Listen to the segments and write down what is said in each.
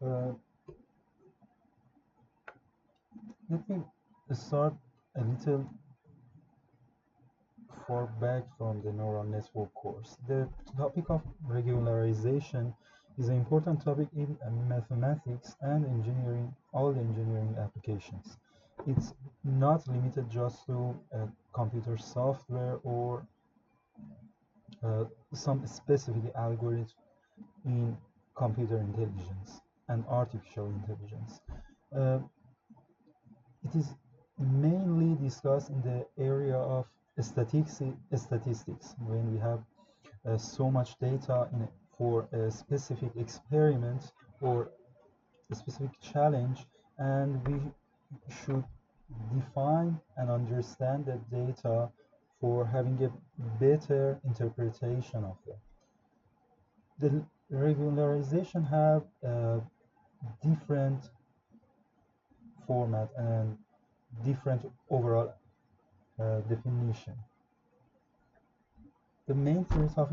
Uh, Let me start a little far back from the neural network course. The topic of regularization is an important topic in mathematics and engineering, all the engineering applications. It's not limited just to computer software or some specific algorithm in computer intelligence and artificial intelligence. Uh, It is mainly discussed in the area of statistics when we have so much data for a specific experiment or a specific challenge, and we should define and understand that data for having a better interpretation of it. The regularization have a different format and different overall definition. The main theory of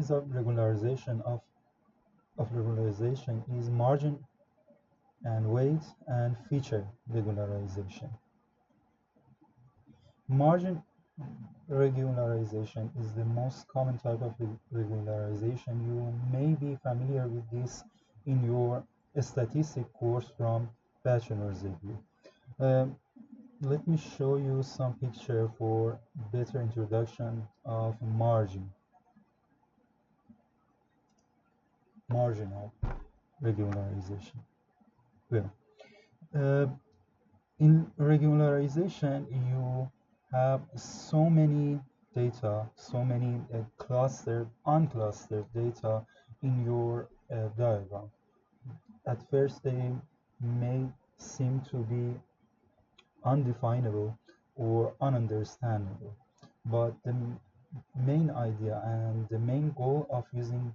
regularization is margin and weight and feature regularization. Margin regularization is the most common type of regularization. You may be familiar with this in your statistics course from bachelor's degree. Let me show you some picture for better introduction of marginal regularization. Well, uh, in regularization, you have so many data, so many clustered, unclustered data in your diagram. At first, they may seem to be undefinable or ununderstandable, but the main idea and the main goal of using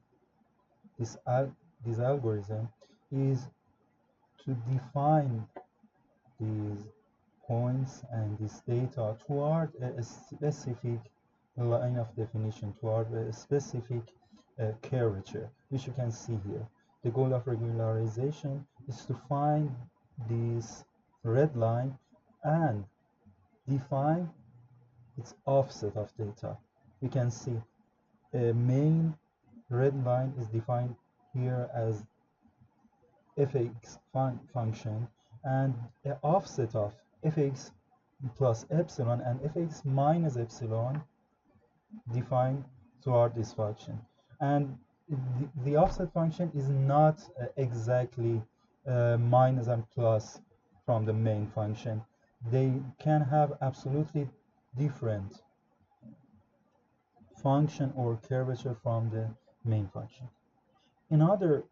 this algorithm is to define these points and this data toward a specific line of definition, toward a specific curvature, which you can see here. The goal of regularization is to find this red line and define its offset of data. We can see a main red line is defined here as fx function, and the offset of fx plus epsilon and fx minus epsilon defined toward this function. And the offset function is not exactly minus and plus from the main function. They can have absolutely different function or curvature from the main function. Another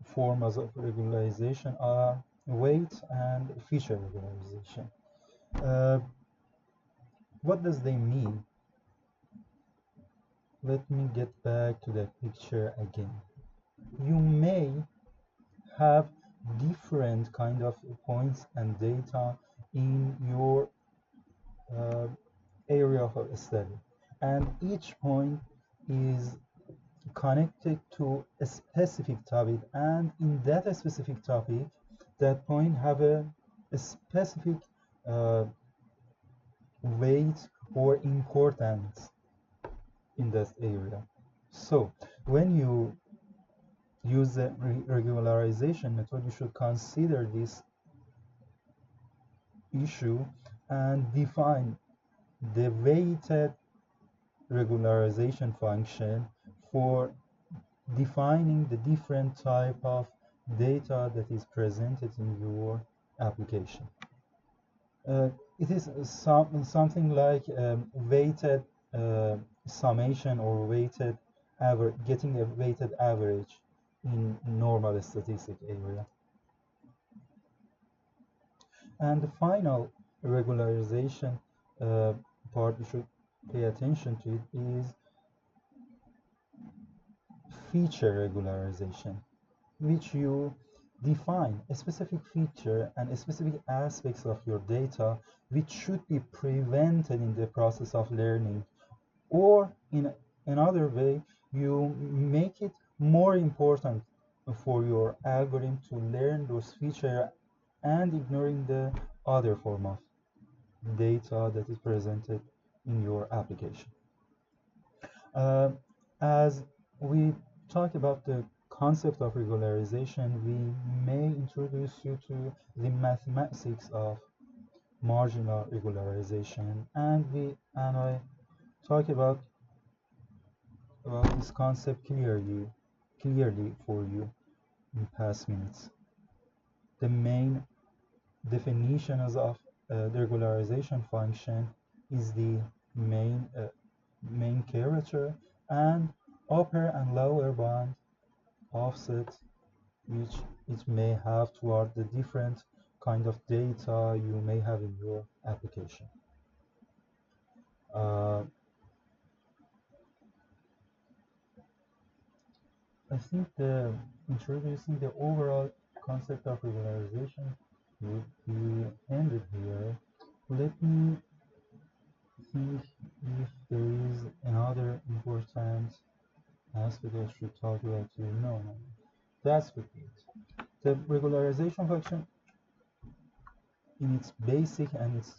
forms of regularization are weight and feature regularization. Uh, what does they mean? Let me get back to the picture again. You may have different kind of points and data in your area of study, and each point is connected to a specific topic, and in that specific topic that point have a specific uh, weight or importance in that area. So when you use the regularization method, you should consider this issue and define the weighted regularization function for defining the different type of data that is presented in your application. It is something like weighted summation or weighted average, getting a weighted average in normal statistic area. And the final regularization part you should pay attention to it is feature regularization, which you define a specific feature and a specific aspects of your data which should be prevented in the process of learning, or in another way you make it more important for your algorithm to learn those features and ignoring the other form of data that is presented in your application. Uh, as we talk about the concept of regularization, we may introduce you to the mathematics of marginal regularization, and I talk about this concept clearly for you in past minutes. The main definitions of the regularization function is the main character and upper and lower bound offset which it may have toward the different kind of data you may have in your application. Uh, I think introducing the overall concept of regularization would be ended here. Let me think if there is another important aspect I should talk about here. No, that's with it. The regularization function in its basic and its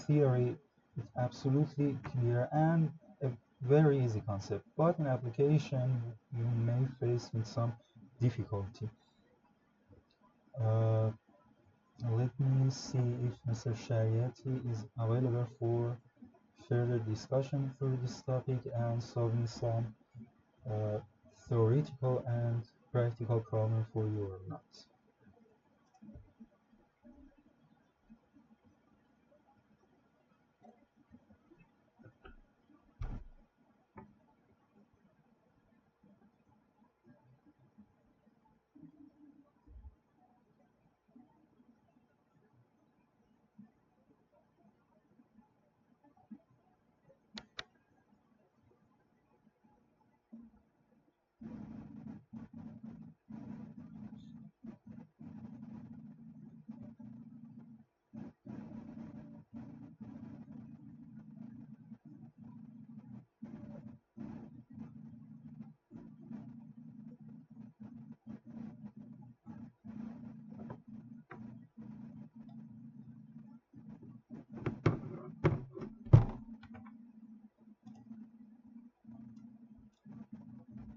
theory is absolutely clear and a very easy concept, but in application you may face with some difficulty. Uh, let me see if Mr. Shariati is available for further discussion for this topic and solving some uh, theoretical and practical problem for you or not.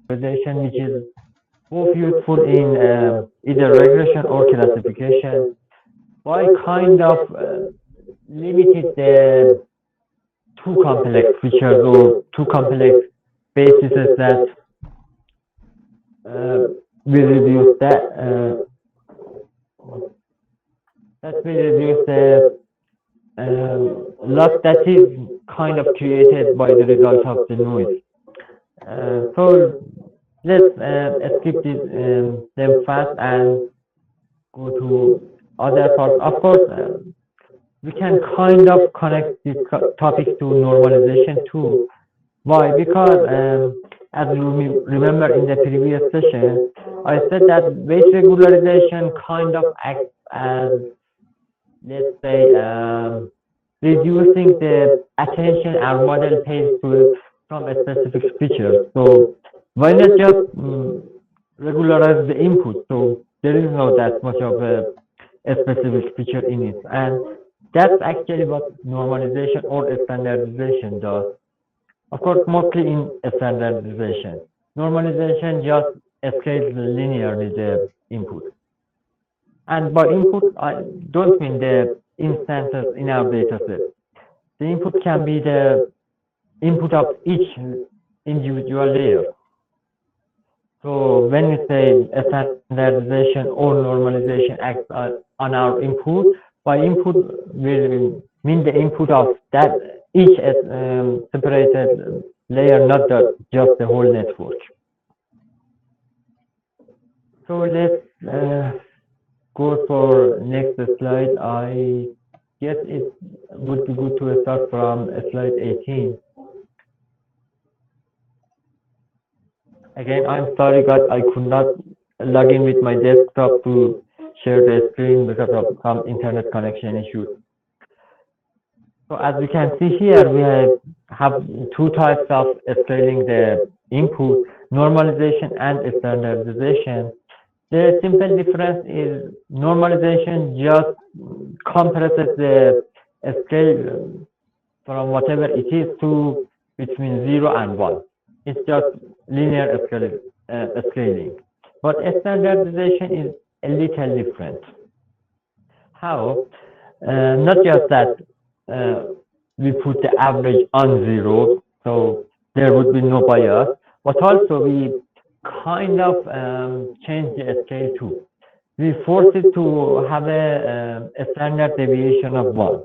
Which is both useful in either regression or classification. Why kind of limited the too complex features or too complex bases uh, will reduce that will reduce the loss that is kind of created by the result of the noise. So let's skip them fast and go to other parts. Of course, we can kind of connect this topic to normalization too. Why? Because as you remember in the previous session, I said that weight regularization kind of acts as, let's say, reducing the attention our model pays to from a specific feature. So why not just regularize the input? So there is no that much of a specific feature in it. And that's actually what normalization or standardization does. Of course, mostly in standardization. Normalization just scales linearly the input. And by input, I don't mean the instances in our data set. The input can be the input of each individual layer. So when we say standardization or normalization acts on our input, by input we mean the input of that each separated layer, not just the whole network. So let's go for next slide. I guess it would be good to start from slide 18. Again, I'm sorry, guys, I could not log in with my desktop to share the screen because of some internet connection issues. So as we can see here, we have two types of scaling the input, normalization and standardization. The simple difference is normalization just compresses the scale from whatever it is to between 0 and 1. It's just linear scaling. But standardization is a little different. How? Not just that we put the average on 0, so there would be no bias, but also we kind of change the scale too. We force it to have a standard deviation of 1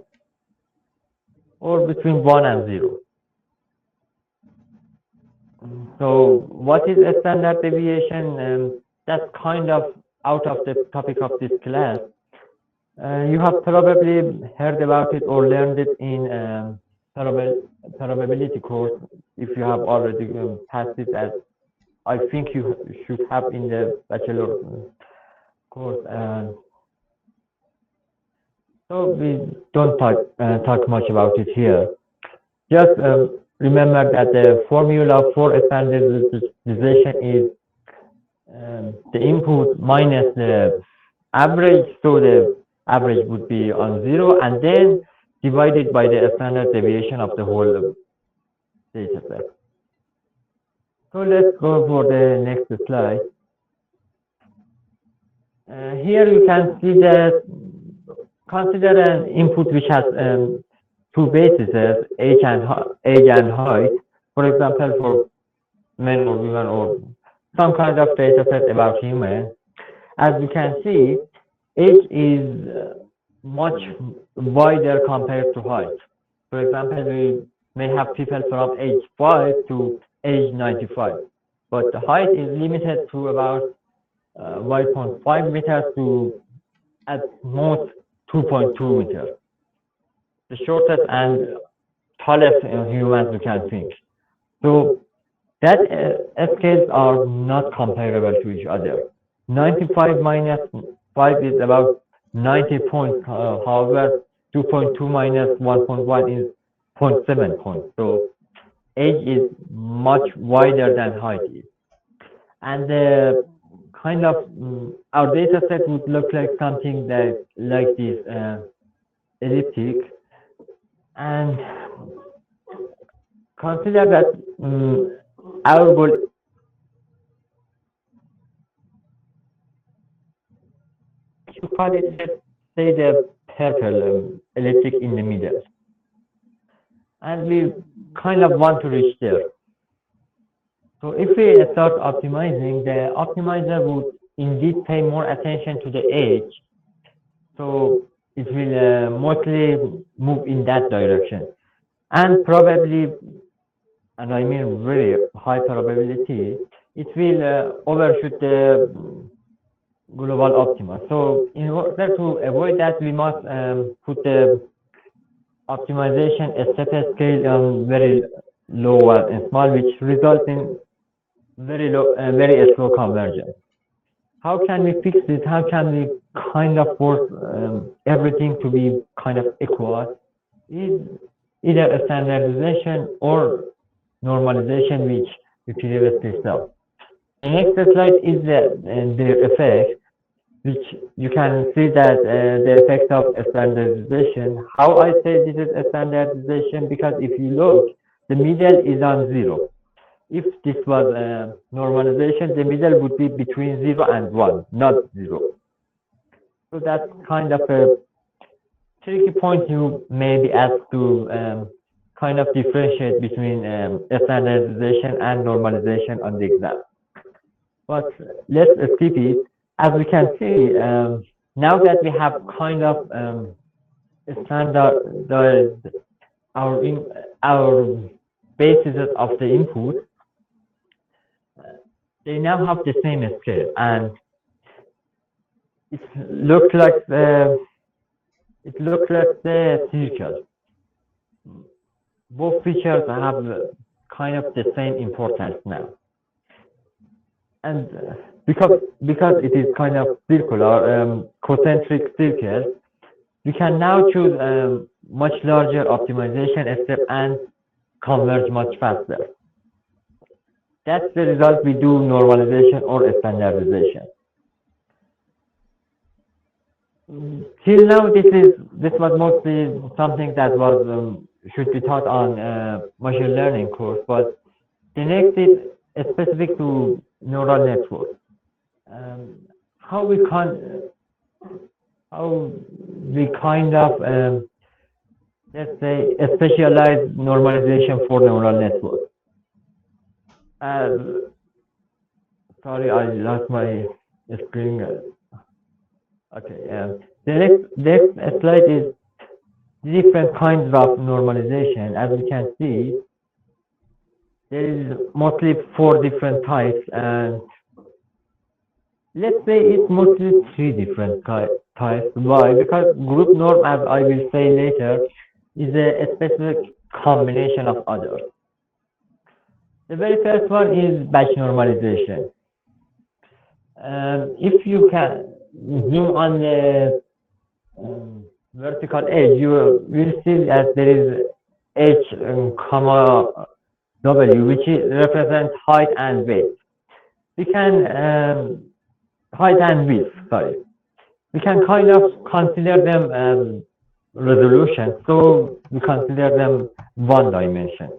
or between 1 and 0. So what is a standard deviation? That's kind of out of the topic of this class. You have probably heard about it or learned it in probability course if you have already passed it, as I think you should have in the bachelor course. So we don't talk much about it here. Just remember that the formula for standardization is the input minus the average, so the average would be on 0, and then divided by the standard deviation of the whole data set. So let's go for the next slide. Here you can see that consider an input which has two bases, age and height. For example, for men or women or some kind of data set about human. As you can see, age is much wider compared to height. For example, we may have people from age 5 to age 95, but the height is limited to about 1.5 meters to at most 2.2 meters. The shortest and tallest humans you can think. So that scales are not comparable to each other. 95 minus 5 is about 90 points. However, 2.2 minus 1.1 is 0.7 points. So age is much wider than height is. And kind of our data set would look like something that like this elliptic. And consider that our goal to call it, let's say, the purple elliptic in the middle. And we kind of want to reach there. So if we start optimizing, the optimizer would indeed pay more attention to the age. So it will mostly move in that direction. And probably, and I mean very high probability, it will overshoot the global optima. So in order to avoid that, we must put the optimization step scale on very low and small, which results in very slow convergence. How can we fix this? How can we kind of force everything to be kind of equal? Is either a standardization or normalization, which we previously saw. The next slide is the effect, which you can see that the effect of standardization. How I say this is a standardization, because if you look, the middle is on 0. If this was normalization, the middle would be between 0 and 1, not 0. So that's kind of a tricky point you may be asked to kind of differentiate between standardization and normalization on the exam. But let's skip it. As we can see, now that we have kind of standardized our basis of the input, they now have the same scale, and it looks like the circle. Both features have kind of the same importance now, and because it is kind of circular, concentric circle, we can now choose much larger optimization step and converge much faster. That's the result we do normalization or standardization. till now, this was mostly something that was should be taught on machine learning course, but the next is specific to neural networks. Um, how we can how we kind of let's say specialize normalization for neural networks. Uh, Sorry, I lost my screen. Okay. The next slide is different kinds of normalization. As we can see, there is mostly four different types, and let's say it's mostly three different types. Why? Because group norm, as I will say later, is a specific combination of others. The very first one is batch normalization. If you can zoom on the vertical edge, you will see that there is H comma W, which represents height and weight. We can height and width. Sorry, we can kind of consider them resolution. So we consider them one dimension.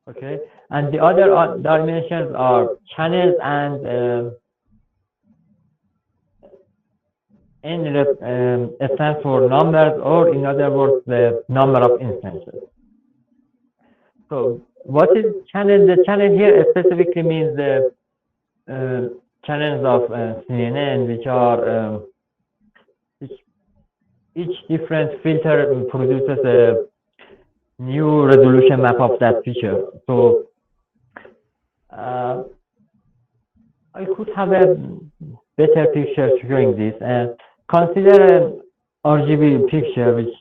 Okay, and the other dimensions are channels and N stands for numbers, or in other words, the number of instances. So what is channel? The channel here specifically means the channels of CNN, which are each different filter produces a new resolution map of that feature. So uh, I could have a better picture showing this. Consider an RGB picture, which,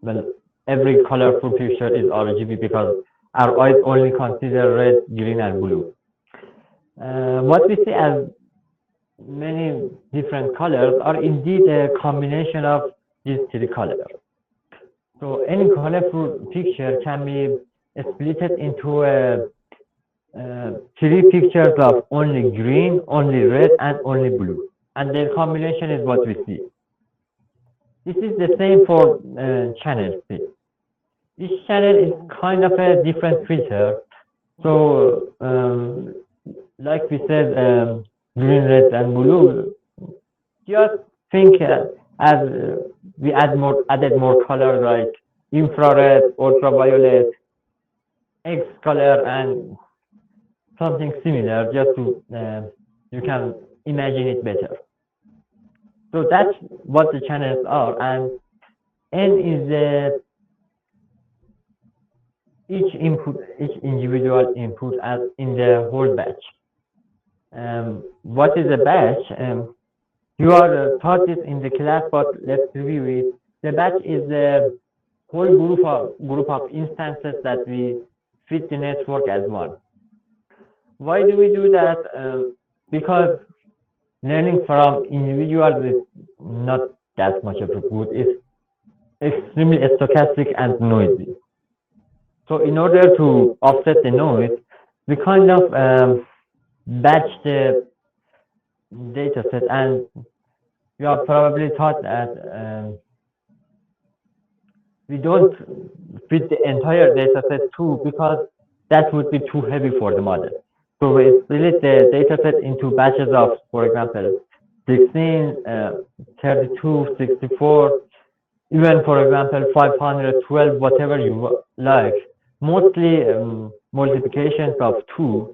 well, every colorful picture is RGB because our eyes only consider red, green, and blue. What we see as many different colors are indeed a combination of these three colors. So any colorful picture can be split into three pictures of only green, only red, and only blue. And their combination is what we see. This is the same for channels. Each channel is kind of a different filter. So, like we said, green, red, and blue, just think as we added more colors like infrared, ultraviolet, X color, and something similar, just to you can imagine it better. So that's what the channels are, and N is each individual input as in the whole batch. What is a batch? You are taught this in the class, but let's review it. The batch is the whole group of instances that we fit the network as one. Why do we do that? Because learning from individuals is not that much of a good. It's extremely stochastic and noisy. So in order to offset the noise, we kind of batch the data set, and you are probably taught that we don't fit the entire data set too, because that would be too heavy for the model. So we split the data set into batches of, for example, 16, 32, 64, even, for example, 512, whatever you like. Mostly multiplications of 2.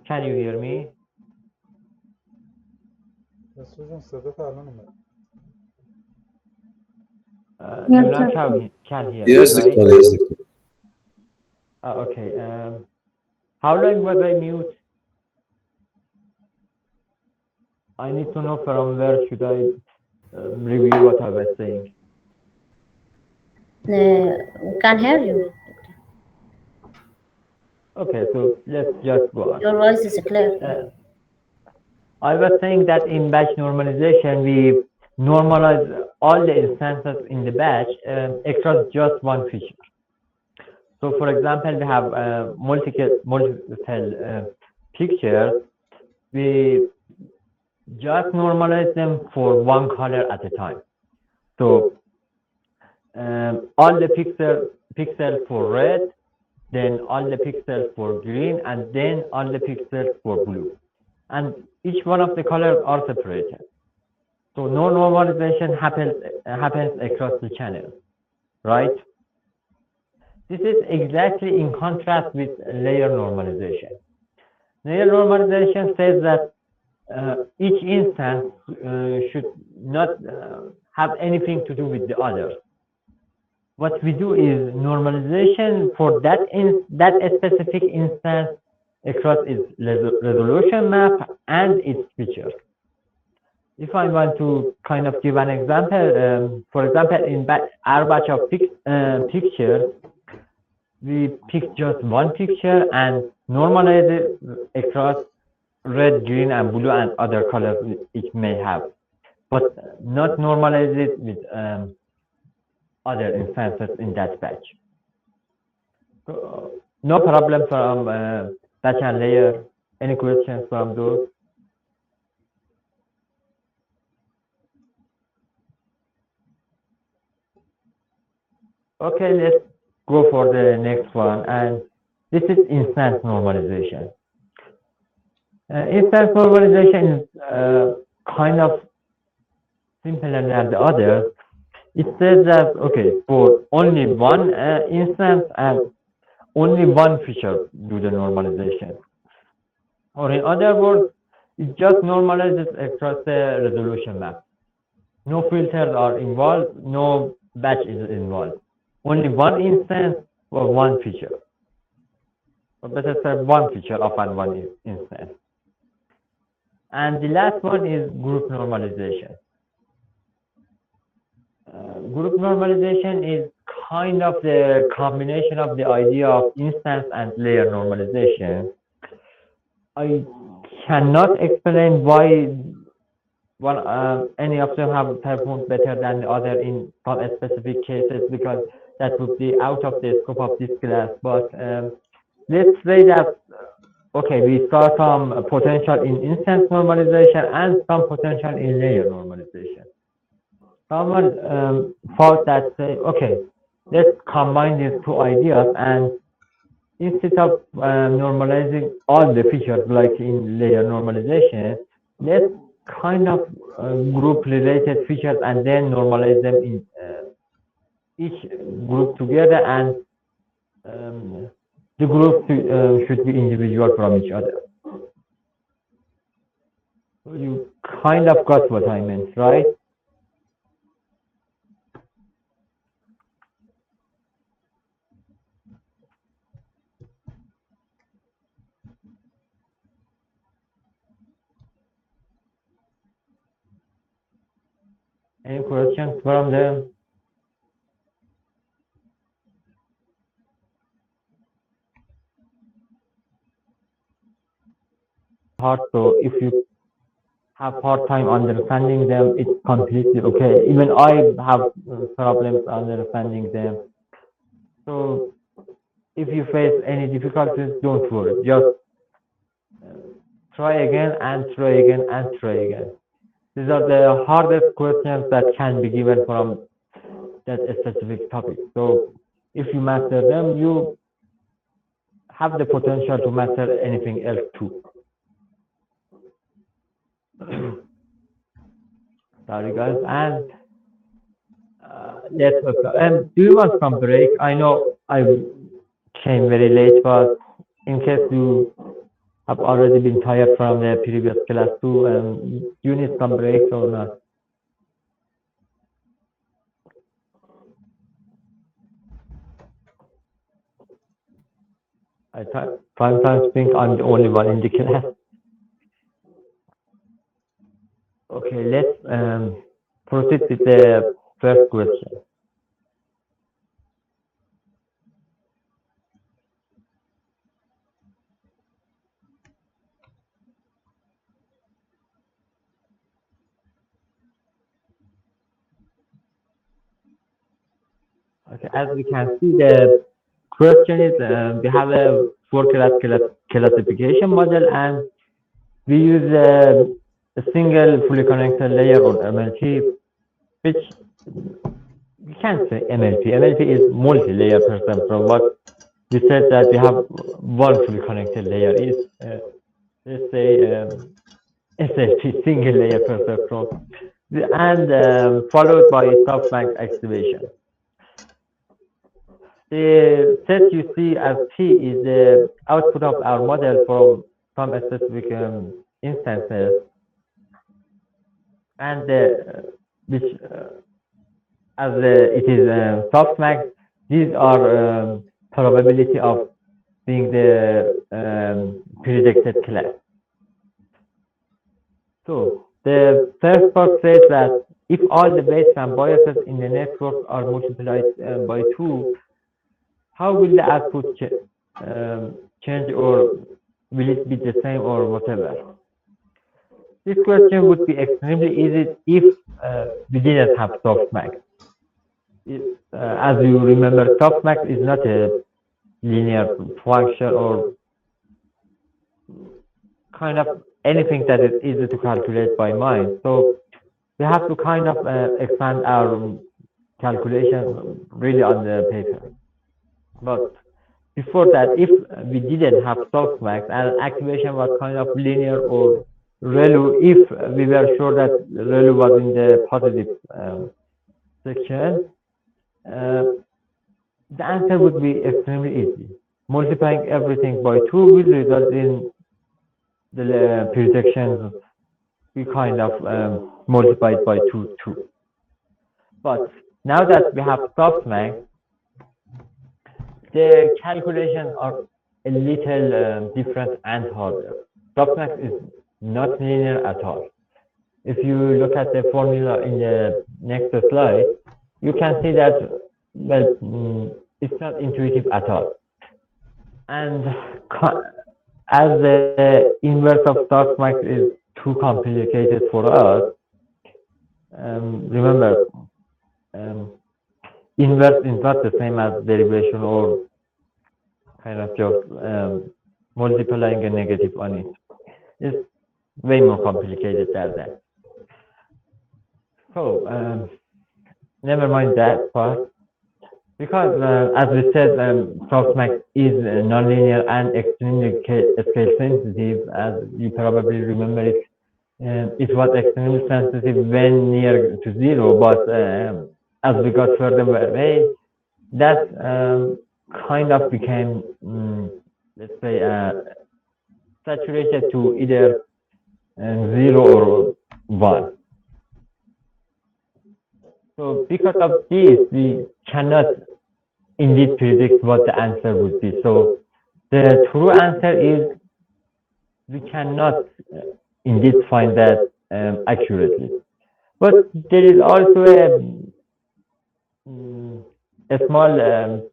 Can you hear me? Yes, کسرا جان صدات الان اومد. You now can hear me, Yes, right? Dr. Yes, Dr. Okay. How long was I mute? I need to know from where should I review what I was saying. We can hear you. Okay, so let's just go on. Your voice is clear. I was saying that in batch normalization, we normalize all the instances in the batch across just one feature. So, for example, we have multiple pictures. We just normalize them for one color at a time. So, all the pixels for red, then all the pixels for green, and then all the pixels for blue. And each one of the colors are separated. So no normalization happens across the channel, right? This is exactly in contrast with layer normalization. Layer normalization says that each instance should not have anything to do with the others. What we do is normalization for that specific instance across its resolution map and its features. If I want to kind of give an example, for example, in our batch of pictures, we pick just one picture and normalize it across red, green, and blue, and other colors it may have, but not normalize it with other instances in that batch. So, no problem from batch and layer. Any questions from those? Okay, let's go for the next one, and this is instance normalization. Instance normalization is kind of simpler than the others. It says that, okay, for only one instance and only one feature do the normalization. Or in other words, it just normalizes across the resolution map. No filters are involved, no batch is involved. Only one instance or one feature. Or better said, one feature of one instance. And the last one is group normalization. Group normalization is kind of the combination of the idea of instance and layer normalization. I cannot explain why any of them have performed better than the other in some specific cases, because that would be out of the scope of this class. But let's say that, okay, we saw some potential in instance normalization and some potential in layer normalization. Someone thought that, say, okay, let's combine these two ideas, and instead of normalizing all the features like in layer normalization, let's kind of group related features and then normalize them in each group together, and the group should be individual from each other. So you kind of got what I meant, right? Any questions from them? Hard, so if you have hard time understanding them, it's completely okay. Even I have problems understanding them. So if you face any difficulties, don't worry. Just try again and try again and try again. These are the hardest questions that can be given from that specific topic. So if you master them, you have the potential to master anything else too. Sorry guys, and let's go. Do you want some break? I know I came very late, but in case you have already been tired from the previous class too, and you need some breaks or not? I sometimes think I'm the only one in the class. Okay, let's proceed with the first question. Okay, as we can see, the question is we have a four-class classification model, and we use a single fully connected layer or MLT, which we can't say MLP. MLP is multi-layer person. From what we said that we have one fully connected layer is let's say SFP single layer perceptron, and followed by softmax activation. The set you see as T is the output of our model from some specific instances, and which as it is softmax, these are probability of being the predicted class. So the first part says that if all the weights and biases in the network are multiplied by 2, how will the output change, or will it be the same or whatever? This question would be extremely easy if we didn't have softmax. As you remember, softmax is not a linear function or kind of anything that is easy to calculate by mind. So we have to kind of expand our calculations really on the paper. But before that, if we didn't have softmax and activation was kind of linear or ReLU, if we were sure that ReLU was in the positive section, the answer would be extremely easy. Multiplying everything by 2 will result in the projections we kind of multiplied by 2. But now that we have softmax, the calculations are a little different and harder. Softmax is not linear at all. If you look at the formula in the next slide, you can see that, well, it's not intuitive at all. And as the inverse of softmax is too complicated for us, remember, inverse is not the same as derivation or kind of just multiplying a negative on it. It's way more complicated than that. So, never mind that part. Because, as we said, softmax is nonlinear and extremely scale sensitive. As you probably remember it, it was extremely sensitive when near to 0, but as we got further away, that kind of became, let's say, saturated to either 0 or 1. So because of this, we cannot indeed predict what the answer would be. So the true answer is we cannot indeed find that accurately. But there is also a small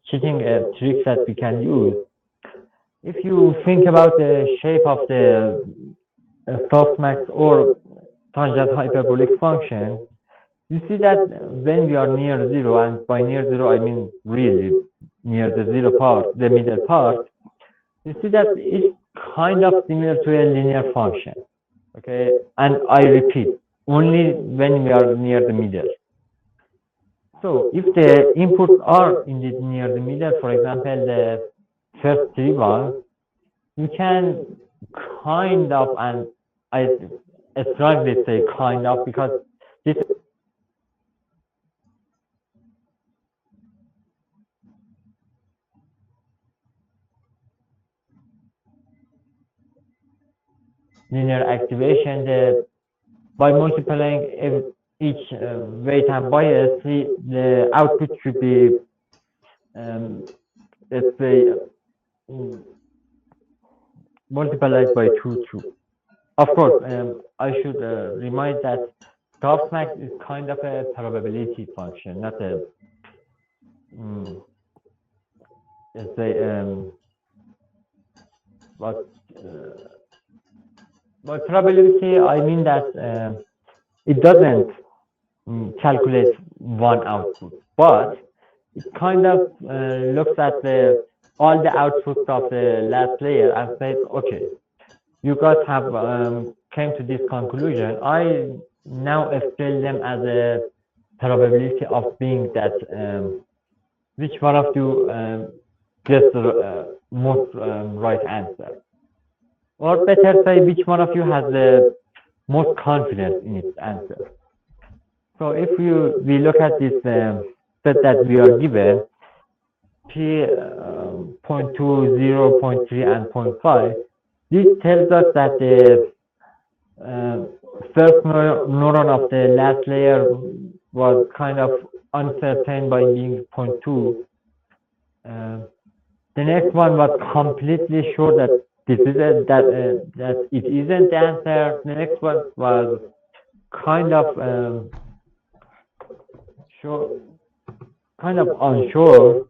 cheating trick that we can use. If you think about the shape of the softmax or tangent hyperbolic function, you see that when we are near 0, and by near 0 I mean really near the 0 part, the middle part, you see that it's kind of similar to a linear function. Okay, and I repeat, only when we are near the middle. So if the inputs are indeed near the middle, for example, the first 3 ones, you can kind of, and I strongly say kind of, because this linear activation, by multiplying each weight and bias, the output should be, let's say, multiplied by 2 true. Of course, I should remind that softmax is kind of a probability function, not a, let's say, but by probability, I mean that it doesn't calculate one output, but it kind of looks at all the outputs of the last layer and says, okay, you guys have came to this conclusion. I now scale them as a probability of being that which one of you gets the most right answer, or better say, which one of you has the most confidence in its answer. So if we look at this set that we are given, P 0.2, 0.3, and 0.5, this tells us that the first neuron of the last layer was kind of uncertain by being 0.2. The next one was completely sure that this is that it isn't the answer. The next one was kind of sure, kind of unsure,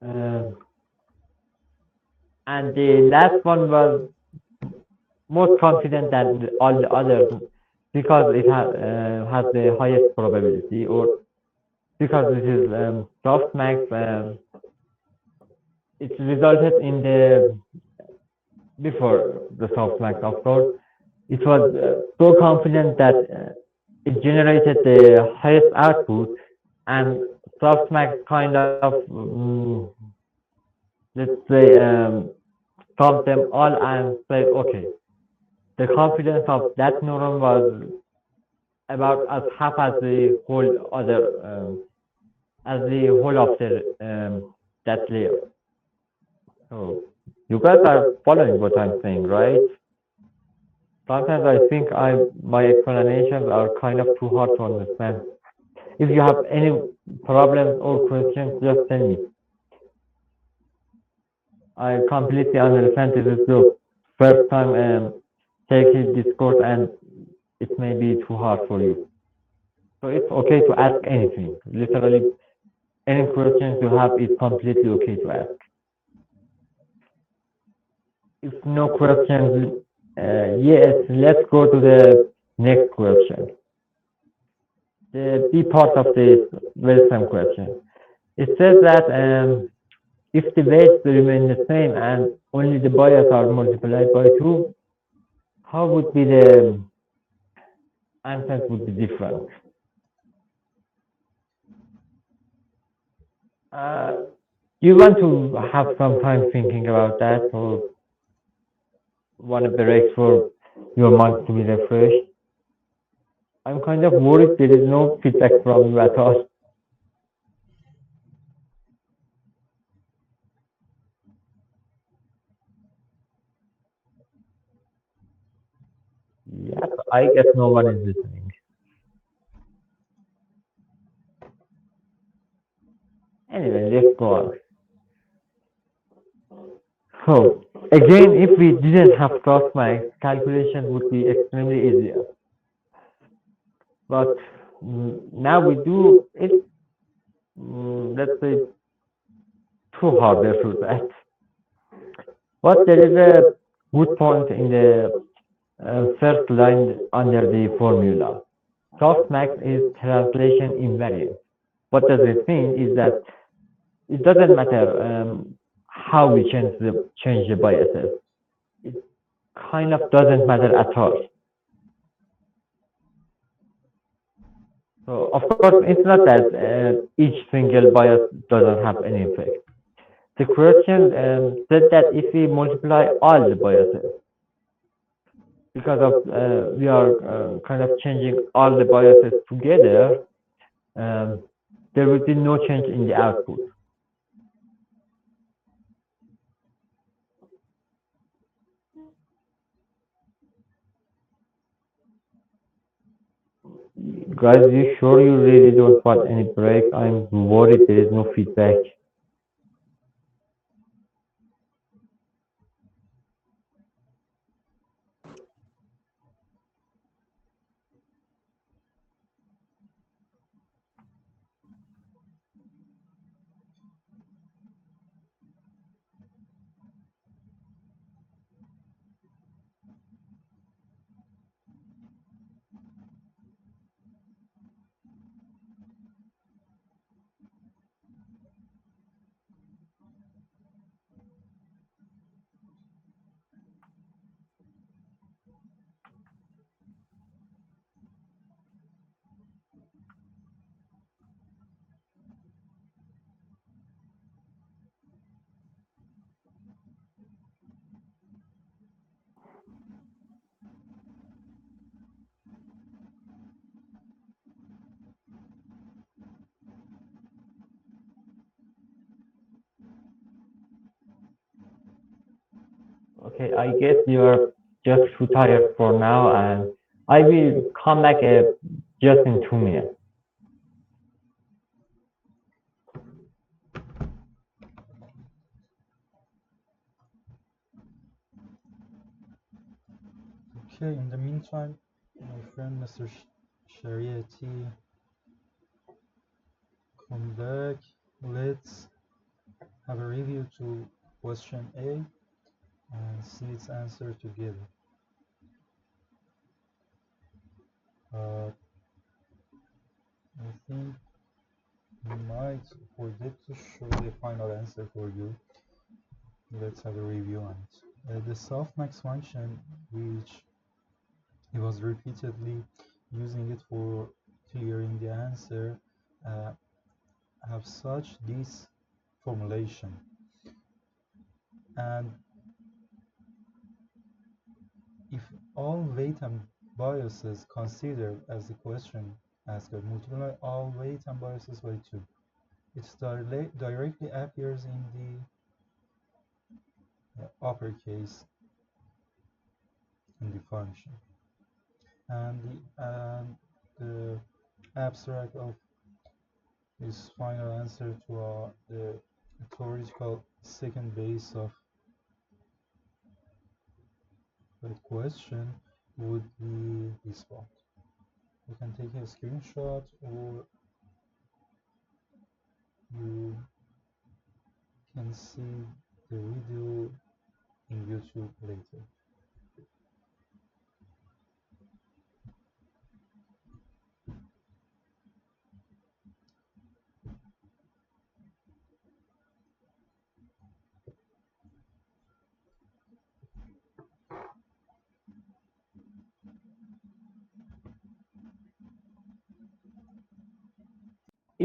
and the last one was most confident than all the others because it has the highest probability, or because this is softmax. It resulted in the before the softmax, of course. It was so confident that it generated the highest output, and softmax kind of let's say solved them all and said, okay, the confidence of that neuron was about as half as the whole other as the whole of the that layer. So you guys are following what I'm saying, right? Sometimes I think my explanations are kind of too hard to understand. If you have any problems or questions, just tell me. I completely understand this is the first time taking this course and it may be too hard for you. So it's okay to ask anything. Literally, any questions you have is completely okay to ask. If no questions, yes, let's go to the next question. The B part of this welcome question. It says that if the weights remain the same and only the bias are multiplied by 2, how would be the answers would be different? You want to have some time thinking about that, or want a break for your mind to be refreshed? I'm kind of worried there is no feedback from you at all. Yes, I guess no one is listening. Anyway, let's go on. So, again, if we didn't have softmax, calculation would be extremely easier. But now we do it, let's say, too hard for that. But there is a good point in the first line under the formula. Softmax is translation invariant. What does it mean is that it doesn't matter how we change the biases. It kind of doesn't matter at all. So, of course, it's not that each single bias doesn't have any effect. The question said that if we multiply all the biases, because of we are kind of changing all the biases together, there will be no change in the output. Guys, you sure you really don't want any break? I'm worried there is no feedback. Okay, I guess you're just too tired for now, and I will come back just in 2 minutes. Okay, in the meantime, my friend Mr. Shariati, come back. Let's have a review to question A and see its answer together. I think we might forget to show the final answer for you. Let's have a review on it. The softmax function, which he was repeatedly using it for clearing the answer, have such this formulation, and if all weight and biases considered as the question asked, multiply all weight and biases by 2, it directly appears in the uppercase in the function, and the abstract of this final answer to the theoretical second base of the question would be this one. You can take a screenshot, or you can see the video in YouTube later.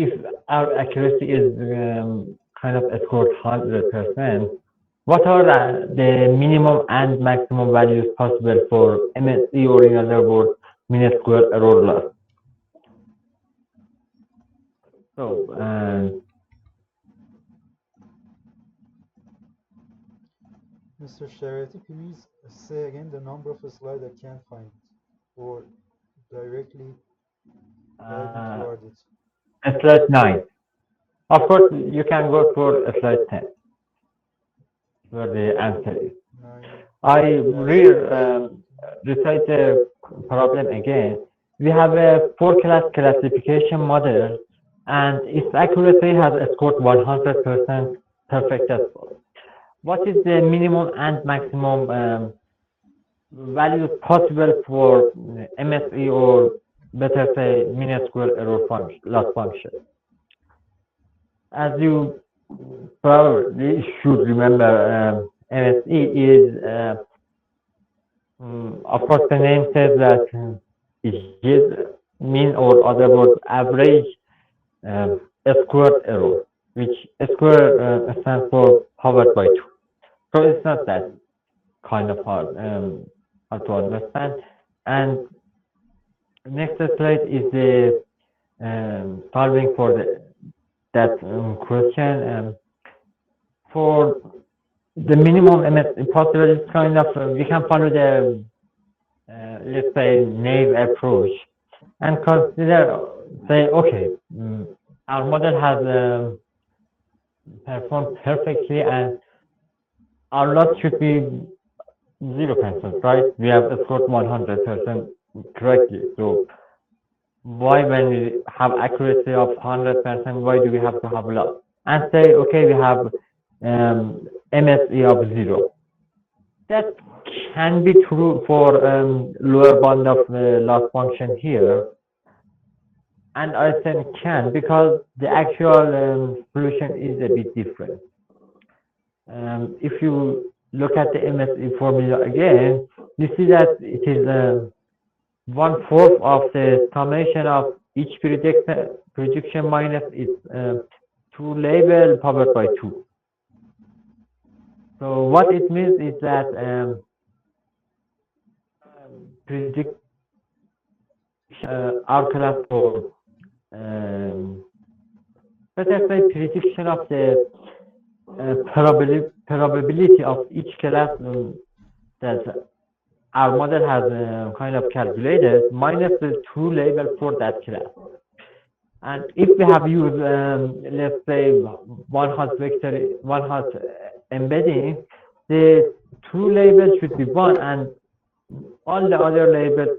If our accuracy is kind of scored 100%, what are the minimum and maximum values possible for MSE, or in other words, mean square error loss? So, Mr. Shariati, please say again the number of a slide. I can't find it, or directly guide me toward it. slide 9. Of course, you can go for slide 10, where the answer is. I recite the problem again. We have a 4-class classification model, and its accuracy has scored 100% perfect as well. What is the minimum and maximum values possible for MSE, or better say mean square error function, loss function? As you probably should remember, MSE is, of course, the name says that it is mean, or other words, average squared error, which square stands for powered by 2. So it's not that kind of hard to understand. And next slide is the solving for that question. For the minimum MS possible, it's kind of we can follow the let's say naive approach. and consider, say, okay, our model has performed perfectly and our loss should be 0%, right? We have scored 100% correctly. So why, when we have accuracy of 100%, why do we have to have loss? And say, okay, we have MSE of 0. That can be true for lower bound of the loss function here. And I think can, because the actual solution is a bit different. If you look at the MSE formula again, you see that it is 1/4 of the summation of each prediction minus its true label powered by 2. So what it means is that prediction our class for better say prediction of the probability of each class that our model has kind of calculated minus the true label for that class. And if we have used, let's say, one hot embedding, the true label should be 1 and all the other labels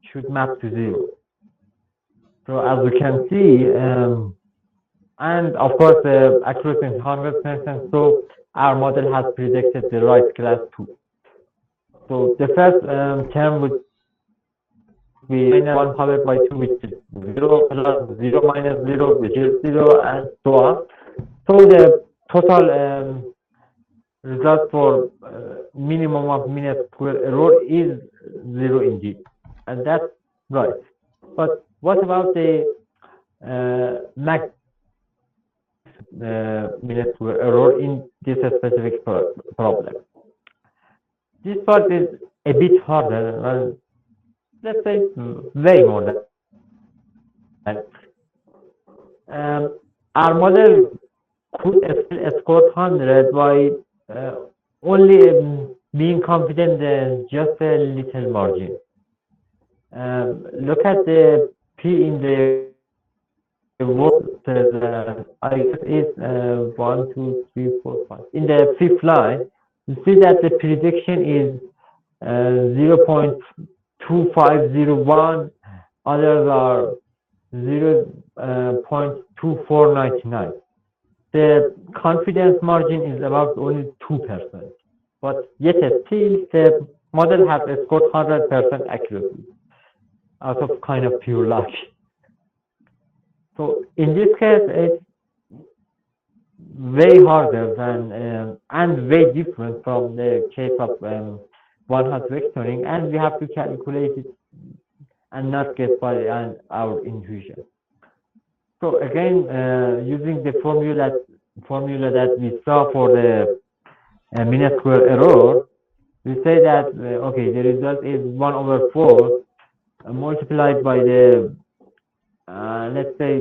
should map to 0. So as we can see, and of course the accuracy is 100%, so our model has predicted the right class too. So the first term would be minus 1 powered by 2, which is 0 plus 0 minus 0, which is 0, and so on. So the total result for minimum of minute square error is 0 indeed, and that's right. But what about the max minute square error in this specific problem? This part is a bit harder, let's say way more than that. Our model could score 100 by only being confident in just a little margin. Look at the P in the word IUST is 1, 2, 3, 4, 5. In the fifth line, you see that the prediction is 0.2501, others are 0.2499. The confidence margin is about only 2%, but yet still the model has scored 100% accuracy out of kind of pure luck. So in this case, it's way harder than and way different from the case of one-hot vectoring, and we have to calculate it and not get by our intuition. So again, using the formula that we saw for the minute square error, we say that okay, the result is 1/4 multiplied by the let's say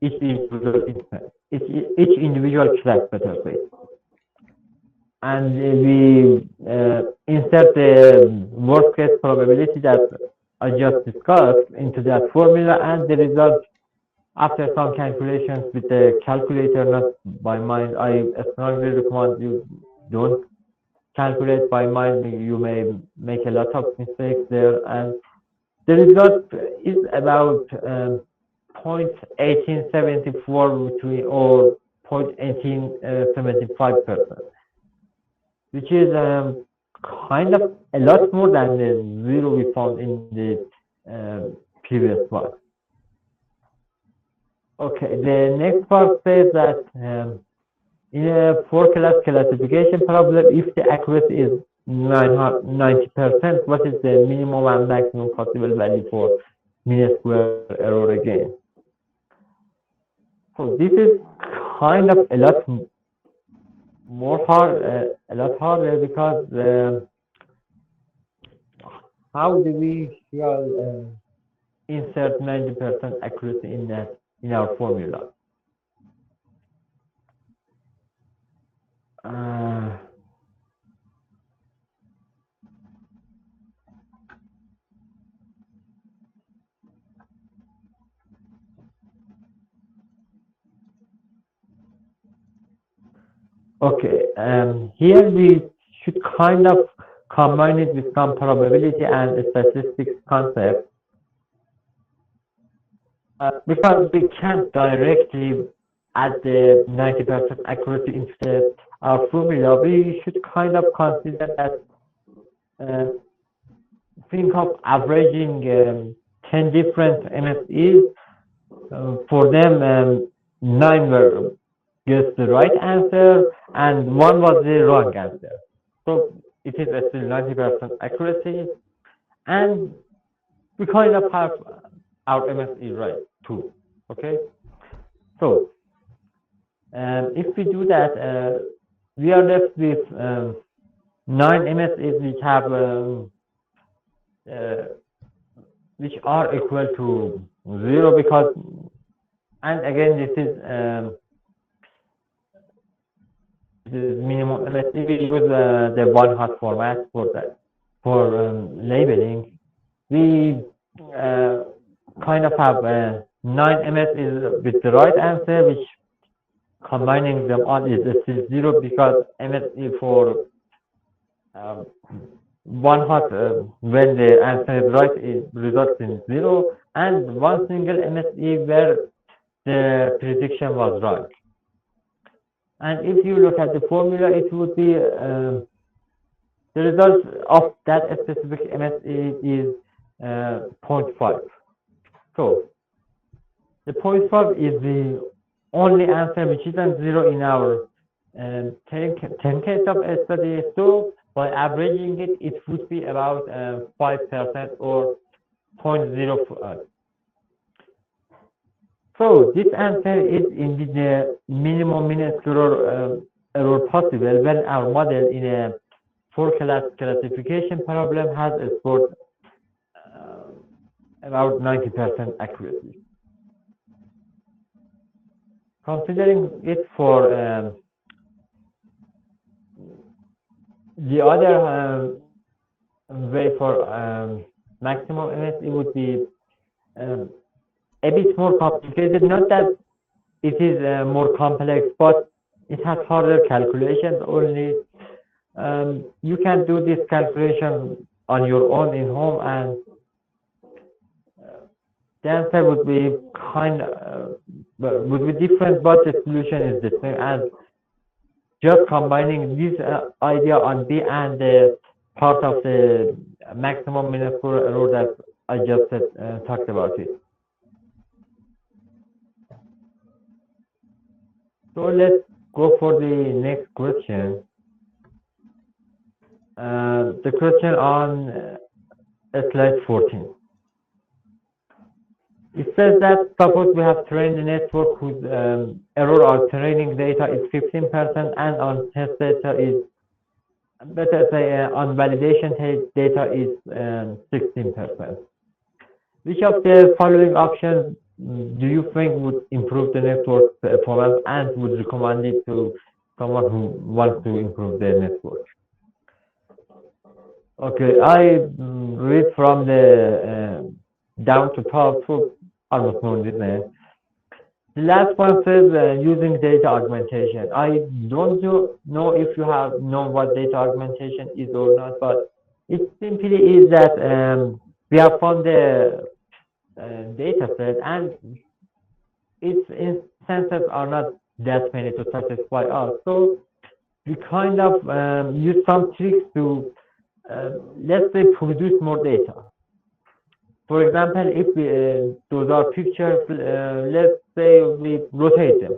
each individual class, better say, and we insert the worst case probability that I just discussed into that formula, and the result, after some calculations with the calculator, not by mind. I strongly recommend you don't calculate by mind. You may make a lot of mistakes there, and the result is about 0.1874 between or 0.1875%, which is kind of a lot more than the 0 we found in the previous one. Okay, the next part says that in a 4-class classification problem, if the accuracy is 90%, what is the minimum and maximum possible value for minute square error again? So this is kind of a lot harder because how do we insert 90% accuracy in our formula? Okay, here we should kind of combine it with some probability and statistics concepts, because we can't directly add the 90% accuracy into our formula. We should kind of consider that, uh, think of averaging 10 different MSEs. For them, 9 were just the right answer and 1 was the wrong answer. So it is still 90% accuracy, and we kind of have our MSE right too. Okay, so if we do that, we are left with 9 MSEs uh, which are equal to 0, because, and again, this is minimum MSE. We use the one hot format for that, for labeling. We kind of have 9 MSEs with the right answer, which combining them all is still 0, because MSE for um, one hot, when the answer is right, it results in 0, and one single MSE where the prediction was wrong. And if you look at the formula, it would be the result of that specific MSE is 0.5. So the 0.5 is the only answer which isn't 0 in our 10 case of study. So by averaging it, it would be about 5% or 0.05. So this answer is indeed the minimum error possible when our model in a 4-class classification problem has scored about 90% accuracy. Considering it for the other way for maximum MSE would be a bit more complicated. Not that it is more complex, but it has harder calculations. Only you can do this calculation on your own in home, and the answer would be would be different, but the solution is the same. And just combining this idea on B and the part of the maximum meaningful error that I just talked about it. So let's go for the next question. The question on slide 14. It says that suppose we have trained a network whose error on training data is 15% and on test data is, better say, on validation data is 16%. Which of the following options do you think would improve the network performance and would recommend it to someone who wants to improve their network? Okay, I read from the down to top, so almost no need there. The last one says using data augmentation. I don't know if you have known what data augmentation is or not, but it simply is that we have found the data set and its instances are not that many to satisfy us. So we kind of use some tricks to, let's say, produce more data. For example, if those are pictures, let's say we rotate them.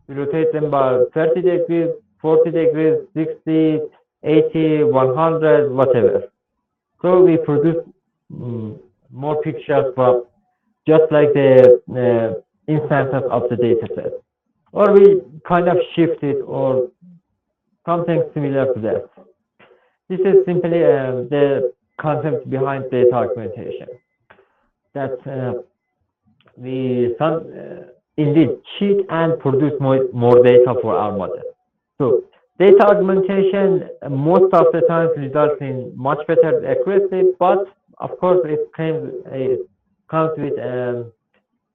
We rotate them by 30 degrees, 40 degrees, 60, 80, 100, whatever. So we produce more pictures from just like the instances of the data set. Or we kind of shift it or something similar to that. This is simply the concept behind data augmentation. That we indeed cheat and produce more data for our model. So data augmentation most of the time results in much better accuracy, but of course it comes with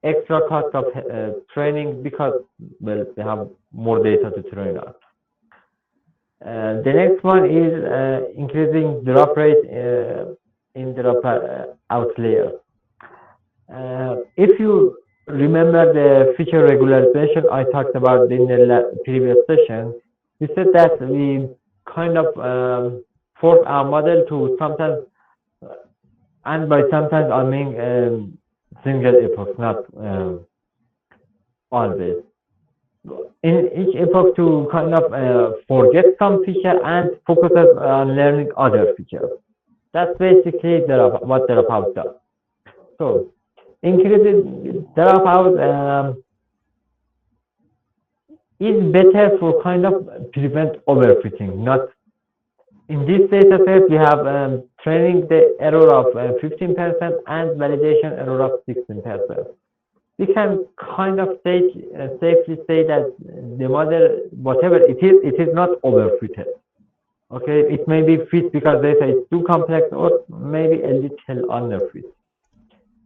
extra cost of training because, well, they have more data to train on. The next one is increasing drop rate in drop out layer. If you remember the feature regularization I talked about in the previous session, we said that we kind of force our model to sometimes, and by sometimes I mean single epoch, not always. In each epoch to kind of forget some feature and focuses on learning other features. That's basically what dropout does. So increasing dropout is better for kind of prevent overfitting. Not in this data set we have training the error of 15% and validation error of 16%. We can kind of safely say that the model, whatever it is not overfitted. Okay, it may be fit because data is too complex or maybe a little underfit.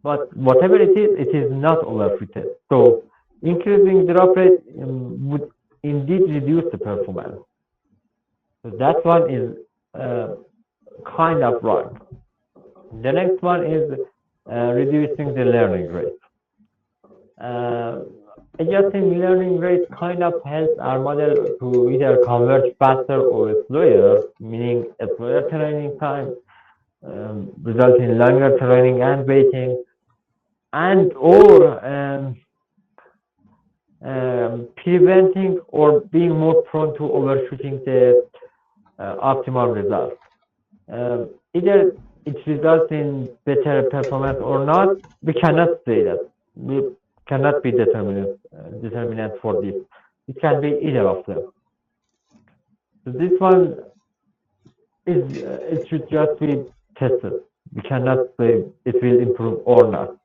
But whatever it is not overfitted. So increasing drop rate would indeed reduce the performance. So that one is kind of wrong. The next one is reducing the learning rate. Adjusting learning rate kind of helps our model to either converge faster or slower, meaning a slower training time results in longer training and waiting, and or preventing or being more prone to overshooting the optimal results. Either it results in better performance or not, we cannot say that. We cannot be determinant for this. It can be either of them. So this one is it should just be tested. We cannot say it will improve or not.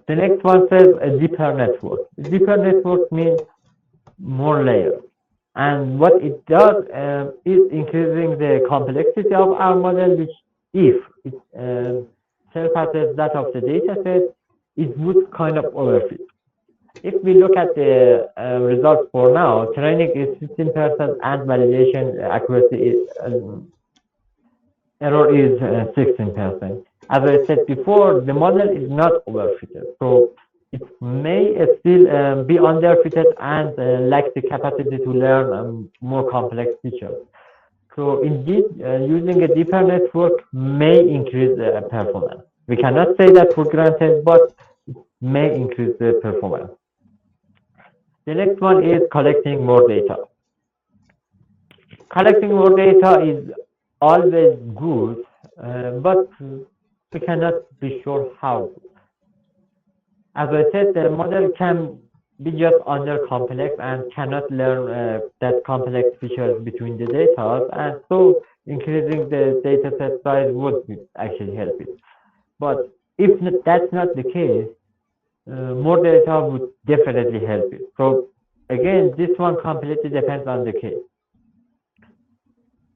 The next one says a deeper network. A deeper network means more layers. And what it does is increasing the complexity of our model, which if it surpasses that of the data set, it would kind of overfit. If we look at the results for now, training is 15% and validation accuracy is, error is 16%. As I said before, the model is not overfitted. So it may still be underfitted and lack the capacity to learn more complex features. So indeed, using a deeper network may increase performance. We cannot say that for granted, but it may increase the performance. The next one is collecting more data. Collecting more data is always good, but we cannot be sure how. As I said, the model can be just under complex and cannot learn that complex features between the data, and so increasing the data set size would actually help it. But if that's not the case, more data would definitely help it. So again, this one completely depends on the case.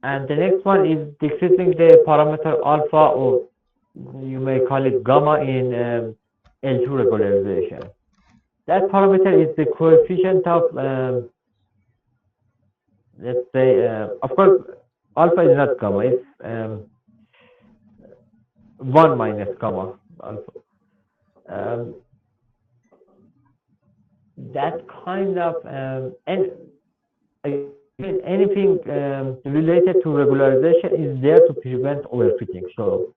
And the next one is decreasing the parameter alpha, or you may call it gamma in L2 regularization. That parameter is the coefficient of, let's say, of course, alpha is not gamma, it's 1 minus gamma alpha. That kind of, and anything related to regularization is there to prevent overfitting. So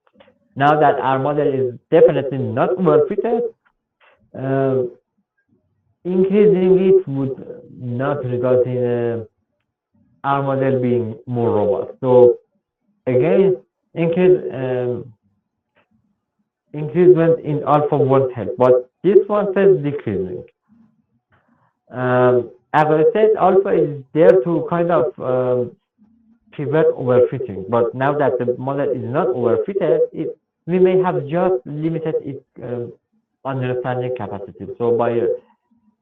now that our model is definitely not overfitted, increasing it would not result in our model being more robust. So again, increasement in alpha won't help, but this one says decreasing. As I said, alpha is there to kind of prevent overfitting, but now that the model is not overfitted, we may have just limited its understanding capacity. So by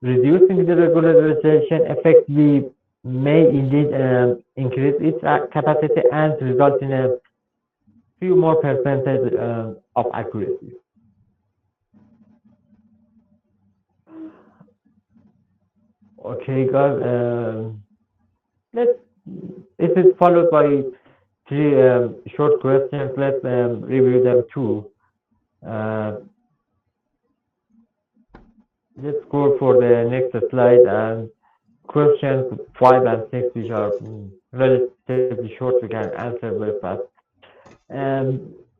reducing the regularization effect, we may indeed increase its capacity and result in a few more percentage of accuracy. Okay, guys, let's This is followed by three short questions. Let's review them too. Uh, let's go for the next slide and questions 5 and 6, which are relatively short. We can answer very fast.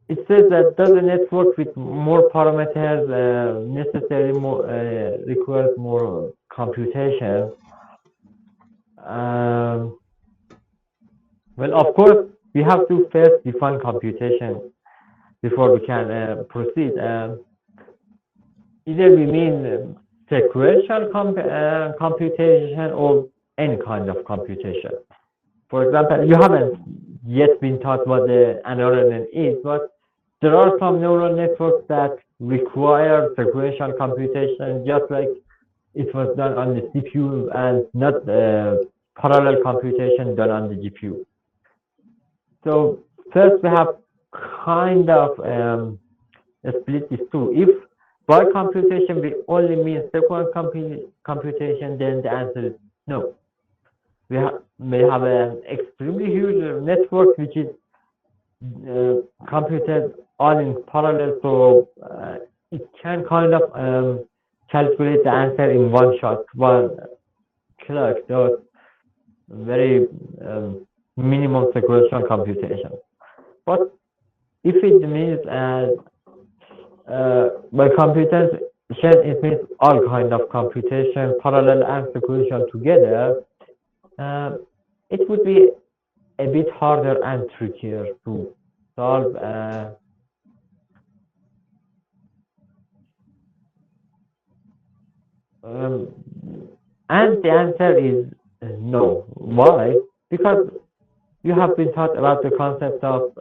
It says that does a network with more parameters necessarily requires more computation? Um, well, of course, we have to first define computation before we can proceed. Either we mean sequential computation or any kind of computation. For example, you haven't yet been taught what an neuron is, but there are some neural networks that require sequential computation, just like it was done on the CPU and not parallel computation done on the GPU. So first we have kind of split these two. If by computation we only mean sequential computation, then the answer is no. We may have an extremely huge network which is computed all in parallel, so it can kind of calculate the answer in one shot, one click. So very minimum sequential computation. But if it means by computation, it means all kind of computation, parallel and sequential together. It would be a bit harder and trickier to solve. And the answer is no. Why? Because you have been taught about the concept of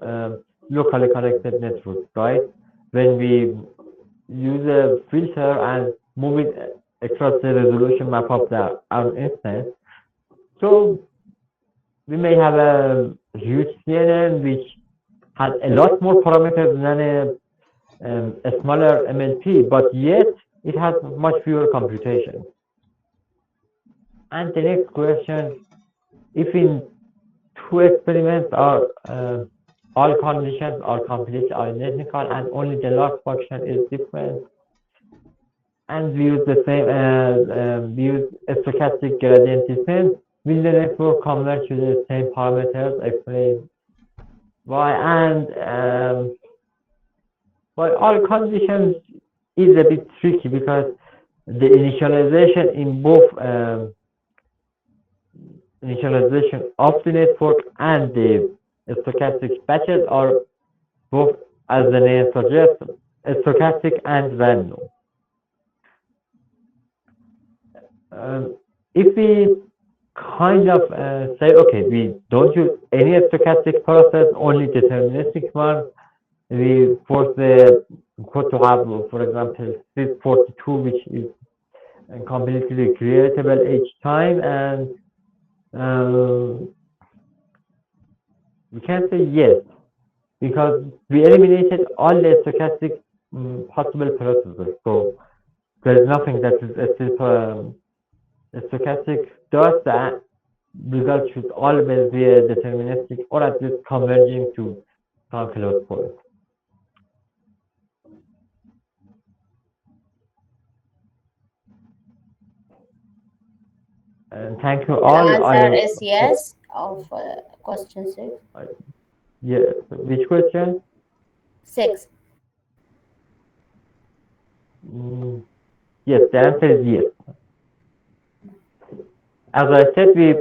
locally connected networks, right? When we use a filter and move it across the resolution map of our instance, so we may have a huge CNN which has a lot more parameters than a smaller MLP, but yet it has much fewer computation. And the next question, if in two experiments are all conditions are completely identical and only the loss function is different, and we use the same as we use a stochastic gradient descent, will the network converge to the same parameters? Explain why. And well, all conditions is a bit tricky because the initialization in both initialization of the network and the stochastic patches are both, as the name suggests, stochastic and random. If we kind of say, okay, we don't use any stochastic process, only deterministic one, we force the code to have, for example, 42, which is completely creatable each time, and we can say yes, because we eliminated all the stochastic possible processes. So there is nothing that is still stochastic. Thus, the result should always be deterministic, or at least converging to some close point. And thank you The all. answer is yes of question 6. Yeah, which question? 6. Yes, the answer is yes. As I said, we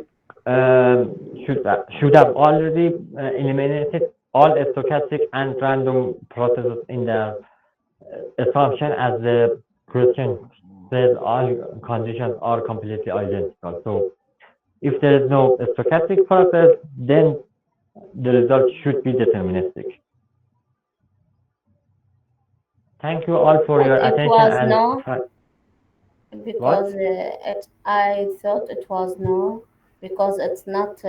should have already eliminated all stochastic and random processes in the assumption, as the question says all conditions are completely identical. So if there is no stochastic process, then the result should be deterministic. Thank you all for But your it attention. was And no, what? because I thought it was no, because it's not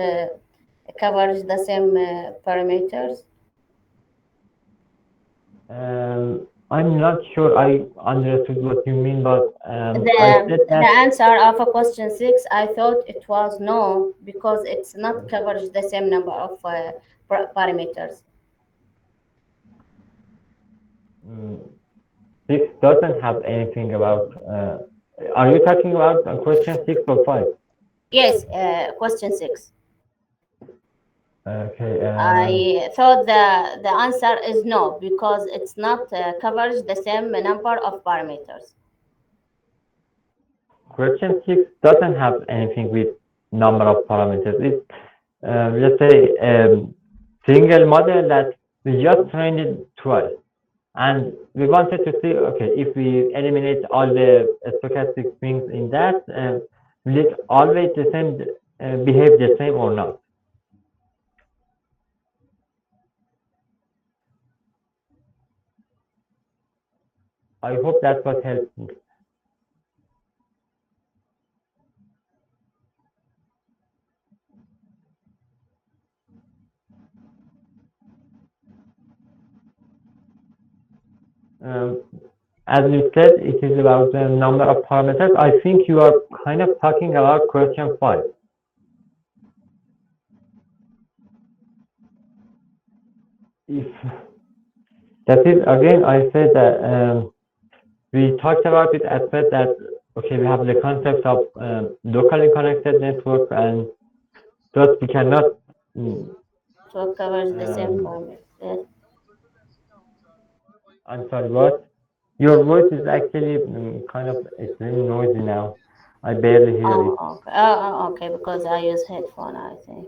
covers the same parameters. I'm not sure I understood what you mean, but I The said the that answer of a question six, I thought it was no because it's not covers the same number of parameters. mm, six doesn't have anything about. Are you talking about question 6 or 5? Yes, question six. Okay. I thought the answer is no because it's not covers the same number of parameters. Question 6 doesn't have anything with number of parameters. It's, let's say, single model that we just trained it twice. And we wanted to see, okay, if we eliminate all the stochastic things in that, will it always the same, behave the same or not? I hope that's what helped me. Um, as you said, it is about the number of parameters. I think you are kind of talking about question 5. If that is, again, I said that we talked about it at first that, okay, we have the concept of locally connected network, and thus we cannot, mm, So covers the same um, parameters. I'm sorry, what? Your voice is actually kind of extremely noisy now. I barely hear it. Oh, okay. Okay, because I use headphone, I think.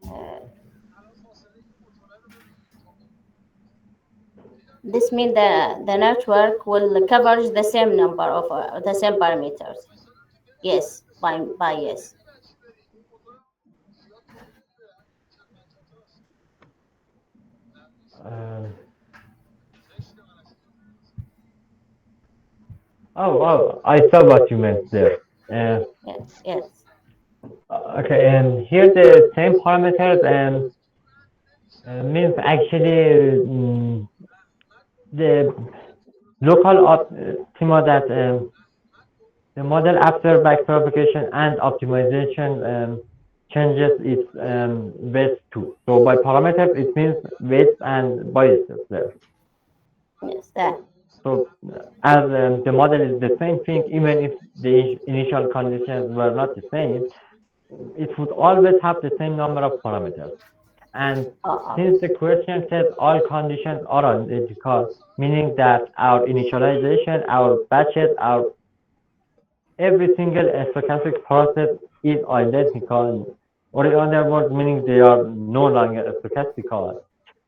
Uh, this means the network will cover the same number of the same parameters. Yes, by yes. Um, oh, I saw what you meant there. Uh, Yes, yes. okay, and here the same parameters and means actually the local optima that the model after backpropagation and optimization changes its weights too. So by parameters, it means weights and biases there. Yes, that. So as the model is the same thing, even if the initial conditions were not the same, it would always have the same number of parameters. And Oh, since the question says all conditions are identical, meaning that our initialization, our batches, our every single stochastic process is identical, or in other words, meaning they are no longer stochastical,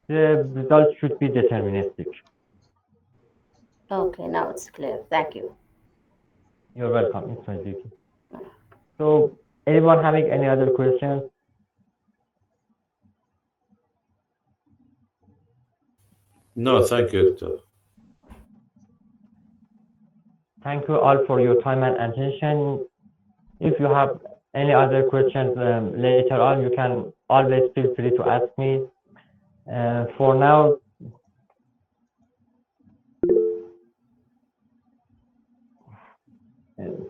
the result should be deterministic. okay. Now it's clear. Thank you. You're welcome. It's my duty. So, anyone having any other questions? No, thank you, Doctor. Thank you all for your time and attention. If you have any other questions later on, you can always feel free to ask me. For now,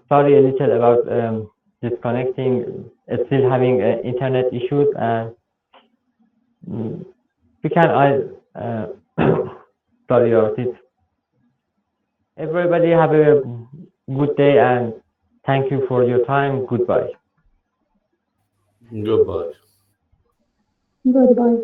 sorry a little about disconnecting, still having internet issues, and mm, we can, sorry about it. Everybody have a good day and thank you for your time. Goodbye. Goodbye. Goodbye.